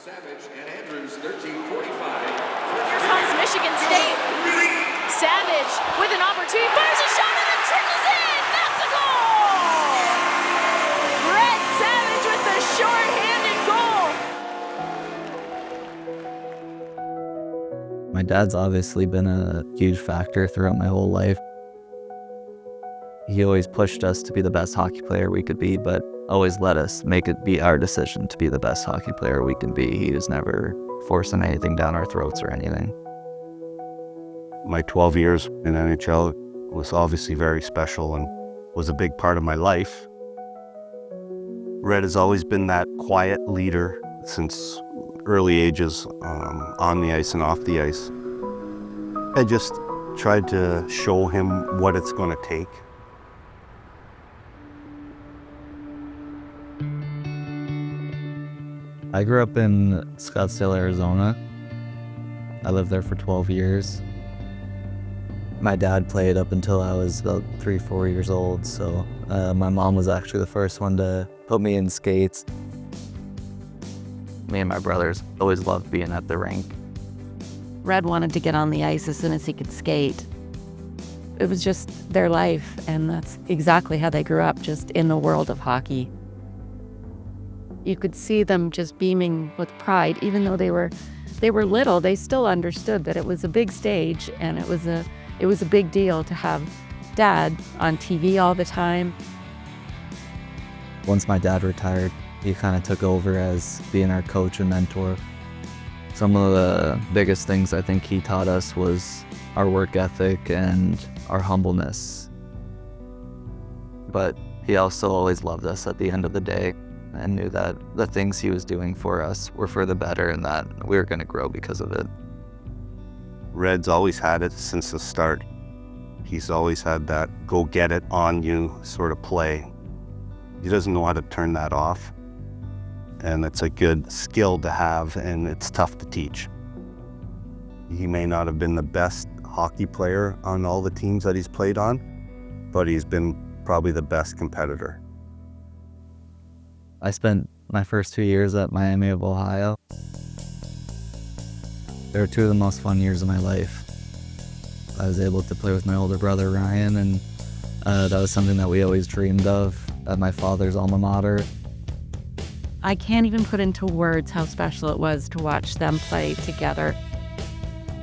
Here comes Michigan State. Savage with an opportunity, fires a shot and it trickles in. That's a goal! Brett Savage with the short-handed goal. My dad's obviously been a huge factor throughout my whole life. He always pushed us to be the best hockey player we could be, but always let us make it be our decision to be the best hockey player we can be. He was never forcing anything down our throats or anything. My 12 years in NHL was obviously very special and was a big part of my life. Red has always been that quiet leader since early ages, on the ice and off the ice. I just tried to show him what it's going to take. I grew up in Scottsdale, Arizona. I lived there for 12 years. My dad played up until I was about 3-4 years old, so my mom was actually the first one to put me in skates. Me and my brothers always loved being at the rink. Red wanted to get on the ice as soon as he could skate. It was just their life, and that's exactly how they grew up, just in the world of hockey. You could see them just beaming with pride. Even though they were little, they still understood that it was a big stage, and it was a big deal to have Dad on TV all the time. Once my dad retired, he kind of took over as being our coach and mentor. Some of the biggest things I think he taught us was our work ethic and our humbleness. But he also always loved us at the end of the day and knew that the things he was doing for us were for the better and that we were going to grow because of it. Red's always had it since the start. He's always had that go get it on you sort of play. He doesn't know how to turn that off. And it's a good skill to have, and it's tough to teach. He may not have been the best hockey player on all the teams that he's played on, but he's been probably the best competitor. I spent my first 2 years at Miami of Ohio. They were two of the most fun years of my life. I was able to play with my older brother, Ryan, and that was something that we always dreamed of at my father's alma mater. I can't even put into words how special it was to watch them play together.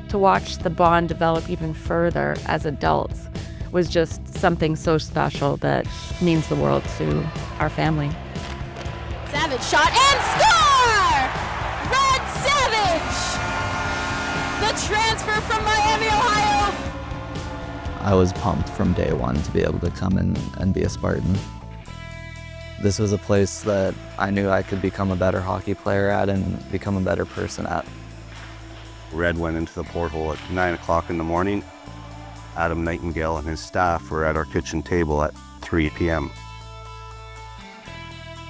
To watch the bond develop even further as adults was just something so special that means the world to our family. Savage shot and score! Red Savage! The transfer from Miami, Ohio. I was pumped from day one to be able to come in and be a Spartan. This was a place that I knew I could become a better hockey player at and become a better person at. Red went into the portal at 9 o'clock in the morning. Adam Nightingale and his staff were at our kitchen table at 3 p.m.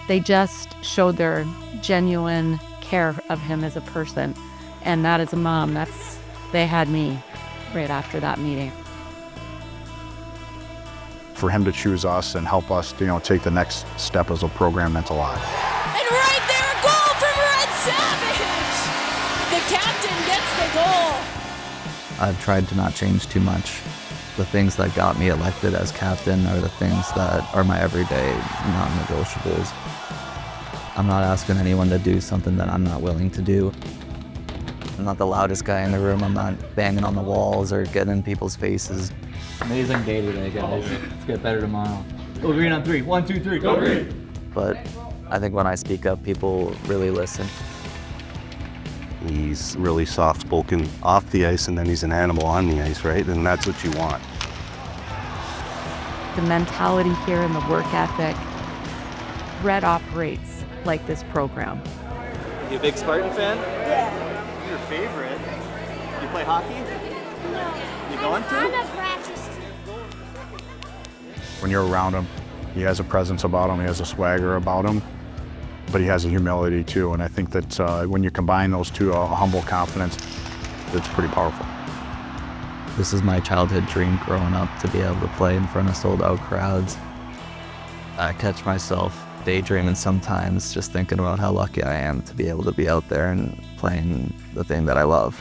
They just showed their genuine care of him as a person. And that as a mom, they had me right after that meeting. For him to choose us and help us, take the next step as a program meant a lot. And right there, a goal from Red Savage! The captain gets the goal! I've tried to not change too much. The things that got me elected as captain are the things that are my everyday non-negotiables. I'm not asking anyone to do something that I'm not willing to do. I'm not the loudest guy in the room. I'm not banging on the walls or getting in people's faces. Amazing day today, guys. Let's get better tomorrow. Go green on 3. 1, 2, 3, go green! But I think when I speak up, people really listen. He's really soft-spoken off the ice, and then he's an animal on the ice, right? And that's what you want. The mentality here and the work ethic, Red operates like this program. You a big Spartan fan? Yeah. Your favorite? You play hockey? No. You going to? I'm a practice. When you're around him, he has a presence about him, he has a swagger about him, but he has a humility too. And I think that when you combine those two, a humble confidence, it's pretty powerful. This is my childhood dream growing up, to be able to play in front of sold-out crowds. I catch myself daydreaming sometimes, just thinking about how lucky I am to be able to be out there and playing the thing that I love.